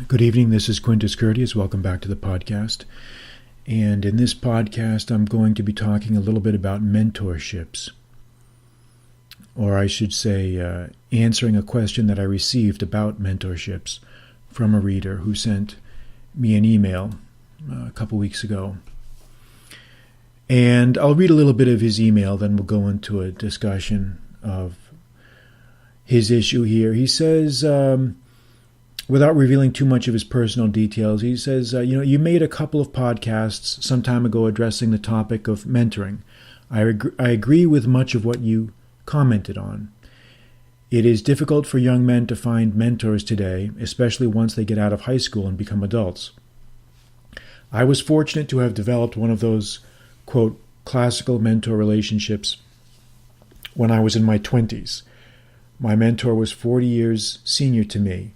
Good evening, this is Quintus Curtius. Welcome back to the podcast. And in this podcast, I'm going to be talking a little bit about mentorships. Or I should say, answering a question that I received about mentorships from a reader who sent me an email a couple weeks ago. And I'll read a little bit of his email, then we'll go into a discussion of his issue here. He says, without revealing too much of his personal details, he says, you made a couple of podcasts some time ago addressing the topic of mentoring. I agree with much of what you commented on. It is difficult for young men to find mentors today, especially once they get out of high school and become adults. I was fortunate to have developed one of those, quote, classical mentor relationships when I was in my 20s. My mentor was 40 years senior to me.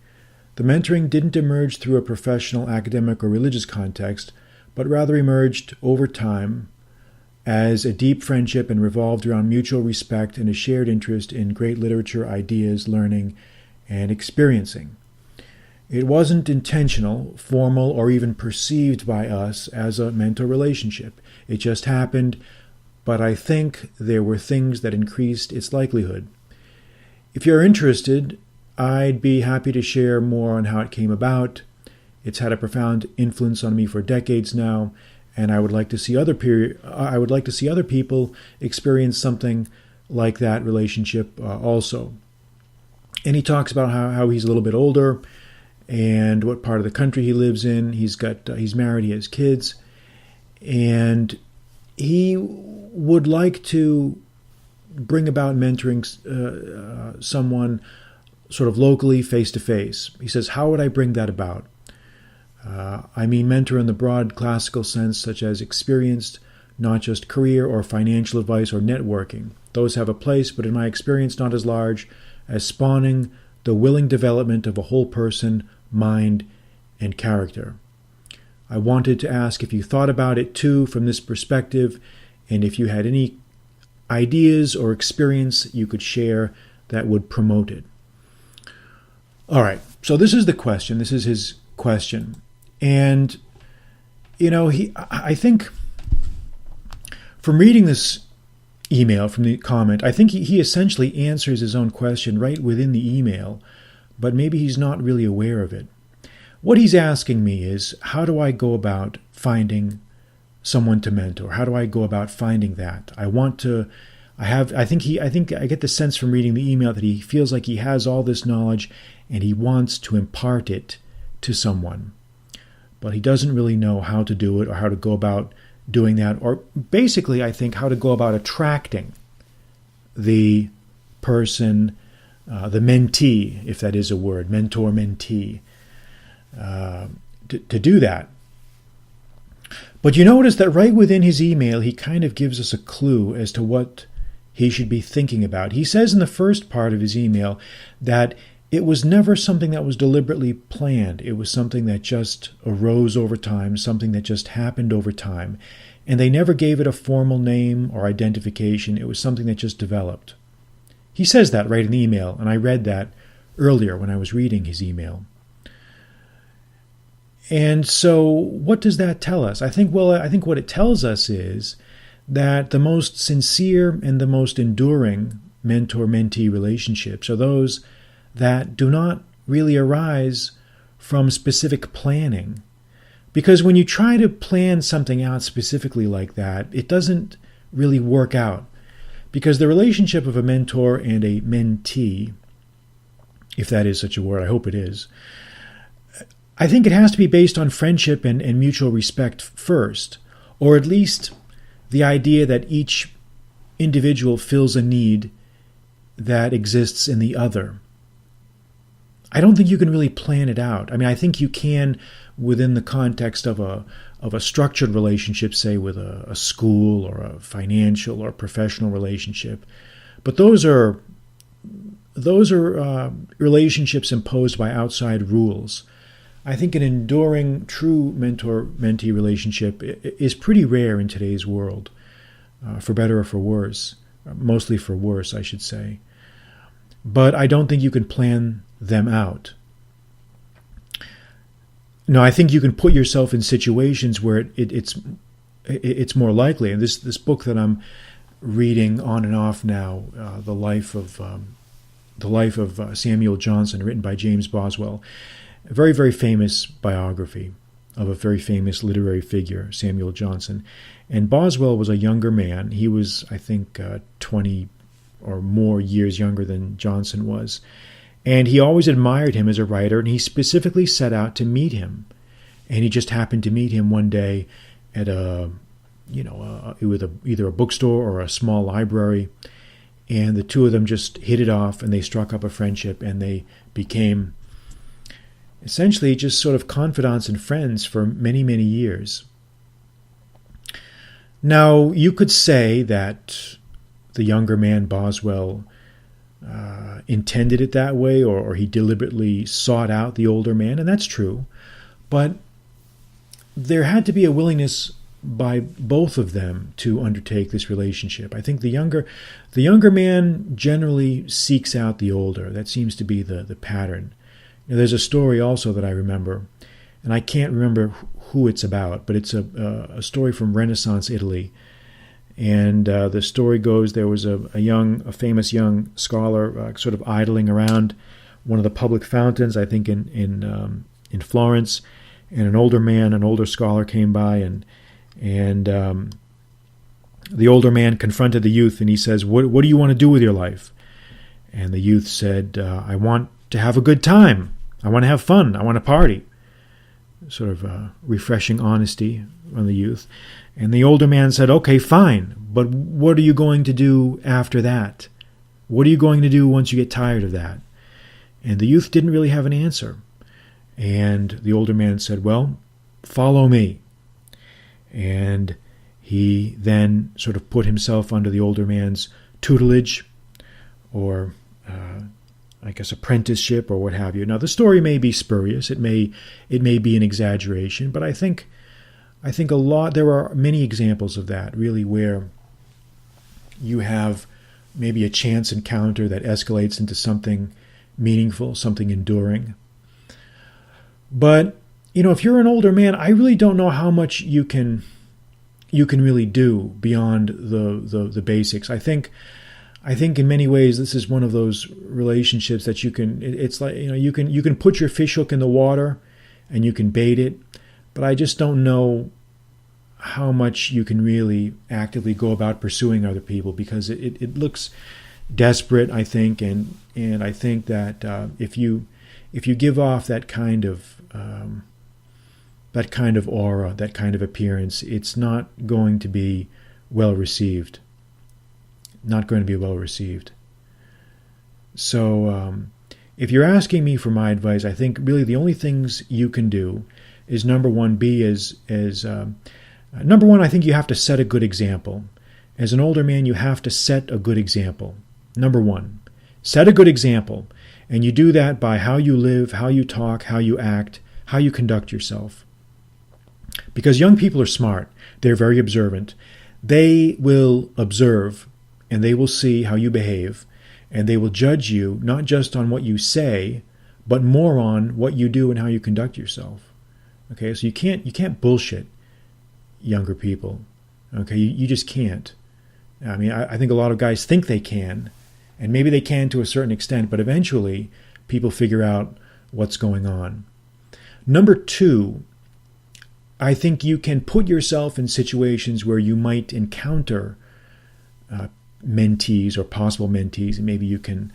The mentoring didn't emerge through a professional, academic, or religious context, but rather emerged over time as a deep friendship and revolved around mutual respect and a shared interest in great literature, ideas, learning, and experiencing. It wasn't intentional, formal, or even perceived by us as a mentor relationship. It just happened, but I think there were things that increased its likelihood. If you're interested, I'd be happy to share more on how it came about. It's had a profound influence on me for decades now, and I would like to see other people experience something like that relationship also. And he talks about how he's a little bit older and what part of the country he lives in. He's married, he has kids, and he would like to bring about mentoring someone sort of locally, face-to-face. He says, how would I bring that about? I mean mentor in the broad classical sense, such as experienced, not just career or financial advice or networking. Those have a place, but in my experience, not as large as spawning the willing development of a whole person, mind, and character. I wanted to ask if you thought about it too from this perspective, and if you had any ideas or experience you could share that would promote it. All right, so this is the question. This is his question. And, I think from reading this email, from the comment, I think he essentially answers his own question right within the email, but maybe he's not really aware of it. What he's asking me is, how do I go about finding someone to mentor? How do I go about finding that? I get the sense from reading the email that he feels like he has all this knowledge and he wants to impart it to someone. But he doesn't really know how to do it or how to go about doing that, or basically, I think, how to go about attracting the person, the mentee, if that is a word, mentor-mentee, to do that. But you notice that right within his email, he kind of gives us a clue as to what he should be thinking about. He says in the first part of his email that it was never something that was deliberately planned. It was something that just arose over time, something that just happened over time. And they never gave it a formal name or identification. It was something that just developed. He says that right in the email, and I read that earlier when I was reading his email. And so what does that tell us? I think what it tells us is that the most sincere and the most enduring mentor-mentee relationships are those that do not really arise from specific planning. Because when you try to plan something out specifically like that, it doesn't really work out. Because the relationship of a mentor and a mentee, if that is such a word, I hope it is, I think it has to be based on friendship and mutual respect first, or at least the idea that each individual fills a need that exists in the other. I don't think you can really plan it out. I mean, I think you can within the context of a structured relationship, say with a school or a financial or professional relationship. But those are relationships imposed by outside rules. I think an enduring, true mentor-mentee relationship is pretty rare in today's world, for better or for worse, mostly for worse, I should say. But I don't think you can plan them out. No, I think you can put yourself in situations where it's more likely. And this book that I'm reading on and off now, the life of Samuel Johnson, written by James Boswell, a very, very famous biography of a very famous literary figure, Samuel Johnson. And Boswell was a younger man. He was, I think, 20 or more years younger than Johnson was. And he always admired him as a writer, and he specifically set out to meet him. And he just happened to meet him one day at either a bookstore or a small library. And the two of them just hit it off, and they struck up a friendship, and they became essentially just sort of confidants and friends for many, many years. Now, you could say that the younger man, Boswell, intended it that way, or he deliberately sought out the older man, and that's true. But there had to be a willingness by both of them to undertake this relationship. I think the younger man generally seeks out the older. That seems to be the pattern. Now, there's a story also that I remember, and I can't remember who it's about, but it's a story from Renaissance Italy. And the story goes, there was a famous young scholar sort of idling around one of the public fountains, I think in Florence, and an older scholar came by, and the older man confronted the youth, and he says, "What do you want to do with your life?" And the youth said, "I want to have a good time. I want to have fun. I want to party." Sort of refreshing honesty from the youth. And the older man said, "Okay, fine, but what are you going to do after that? What are you going to do once you get tired of that?" And the youth didn't really have an answer. And the older man said, "Well, follow me." And he then sort of put himself under the older man's tutelage, or I guess apprenticeship, or what have you. Now, the story may be spurious. It may be an exaggeration, but I think there are many examples of that, really, where you have maybe a chance encounter that escalates into something meaningful, something enduring. But, if you're an older man, I really don't know how much you can really do beyond the basics. I think in many ways this is one of those relationships that it's like, you can put your fish hook in the water and you can bait it, but I just don't know how much you can really actively go about pursuing other people, because it looks desperate, I think, and I think that if you give off that kind of aura, that kind of appearance, it's not going to be well received. Not going to be well received. So if you're asking me for my advice, I think really the only things you can do is, number one, I think you have to set a good example. As an older man, you have to set a good example. Number one, set a good example. And you do that by how you live, how you talk, how you act, how you conduct yourself. Because young people are smart. They're very observant. They will observe, and they will see how you behave, and they will judge you not just on what you say, but more on what you do and how you conduct yourself. Okay, so you can't bullshit younger people. Okay, you just can't. I mean, I think a lot of guys think they can, and maybe they can to a certain extent, but eventually people figure out what's going on. Number two, I think you can put yourself in situations where you might encounter mentees or possible mentees, and maybe you can,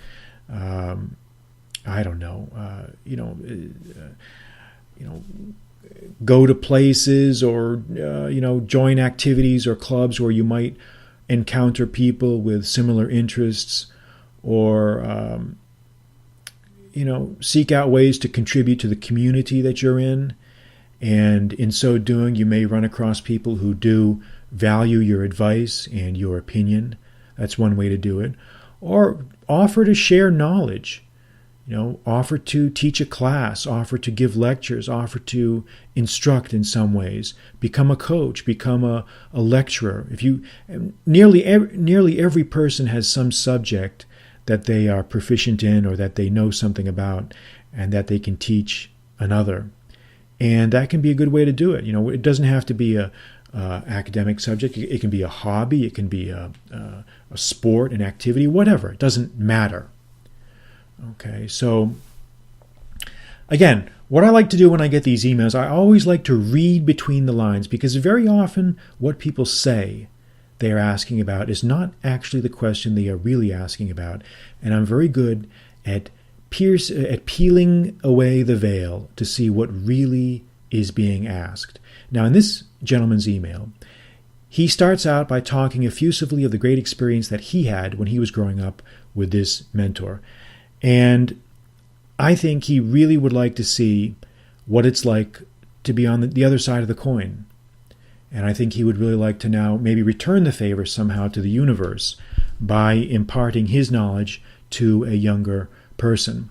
go to places or join activities or clubs where you might encounter people with similar interests, or seek out ways to contribute to the community that you're in. And in so doing, you may run across people who do value your advice and your opinion. That's one way to do it. Or offer to share knowledge. Offer to teach a class, offer to give lectures, offer to instruct in some ways. Become a coach, become a lecturer. Nearly every person has some subject that they are proficient in, or that they know something about, and that they can teach another. And that can be a good way to do it. It doesn't have to be a academic subject. It can be a hobby. It can be a sport, an activity, whatever. It doesn't matter. Okay, so again, what I like to do when I get these emails, I always like to read between the lines, because very often what people say they are asking about is not actually the question they are really asking about. And I'm very good at peeling away the veil to see what really is being asked. Now, in this gentleman's email, he starts out by talking effusively of the great experience that he had when he was growing up with this mentor. And I think he really would like to see what it's like to be on the other side of the coin. And I think he would really like to now maybe return the favor somehow to the universe by imparting his knowledge to a younger person.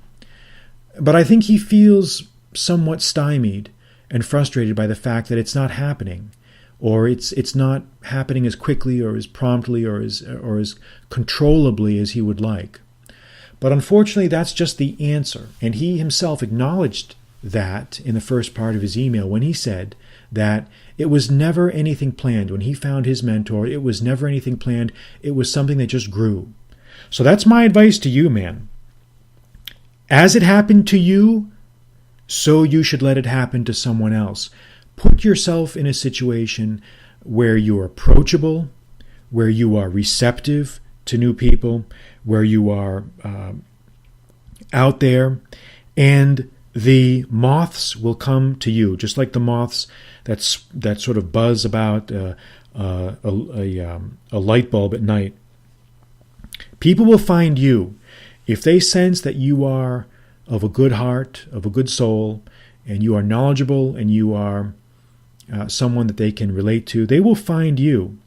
But I think he feels somewhat stymied and frustrated by the fact that it's not happening, or it's not happening as quickly or as promptly or as controllably as he would like. But unfortunately, that's just the answer. And he himself acknowledged that in the first part of his email when he said that it was never anything planned. When he found his mentor, it was never anything planned. It was something that just grew. So that's my advice to you, man. As it happened to you, so you should let it happen to someone else. Put yourself in a situation where you're approachable, where you are receptive to new people, where you are out there, and the moths will come to you, just like the moths that sort of buzz about a light bulb at night. People will find you if they sense that you are of a good heart, of a good soul, and you are knowledgeable, and you are someone that they can relate to. They will find you.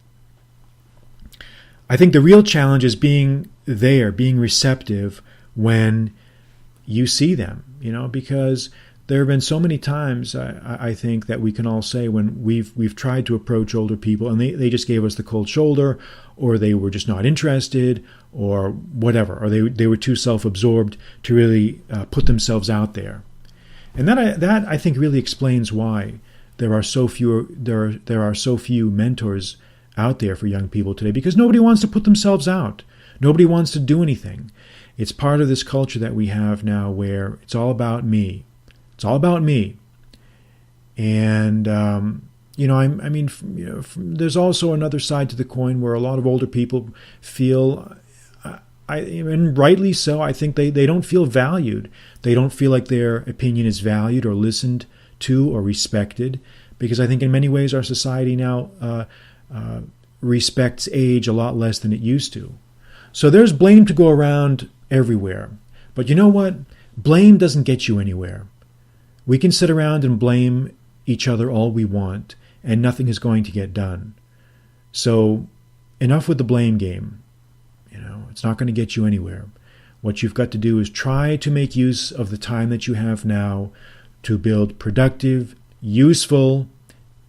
I think the real challenge is being there, being receptive when you see them, because there have been so many times, I think, that we can all say when we've tried to approach older people and they just gave us the cold shoulder, or they were just not interested, or whatever, or they were too self-absorbed to really put themselves out there. And that I think really explains why there are so few mentors out there for young people today, because nobody wants to put themselves out. Nobody wants to do anything. It's part of this culture that we have now where it's all about me. It's all about me. And, there's also another side to the coin where a lot of older people feel, and rightly so, I think they don't feel valued. They don't feel like their opinion is valued or listened to or respected, because I think in many ways our society now respects age a lot less than it used to. So there's blame to go around everywhere. But you know what? Blame doesn't get you anywhere. We can sit around and blame each other all we want, and nothing is going to get done. So enough with the blame game. It's not going to get you anywhere. What you've got to do is try to make use of the time that you have now to build productive, useful,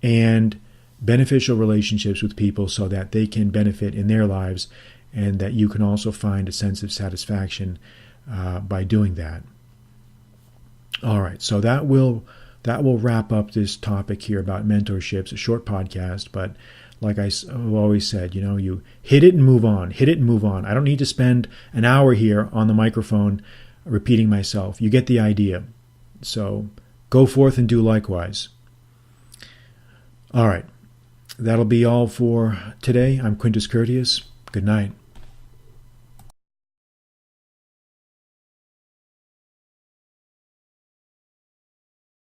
and beneficial relationships with people so that they can benefit in their lives, and that you can also find a sense of satisfaction by doing that. All right, so that will wrap up this topic here about mentorships, a short podcast, but like I've always said, you hit it and move on, hit it and move on. I don't need to spend an hour here on the microphone repeating myself. You get the idea. So go forth and do likewise. All right, that'll be all for today. I'm Quintus Curtius. Good night.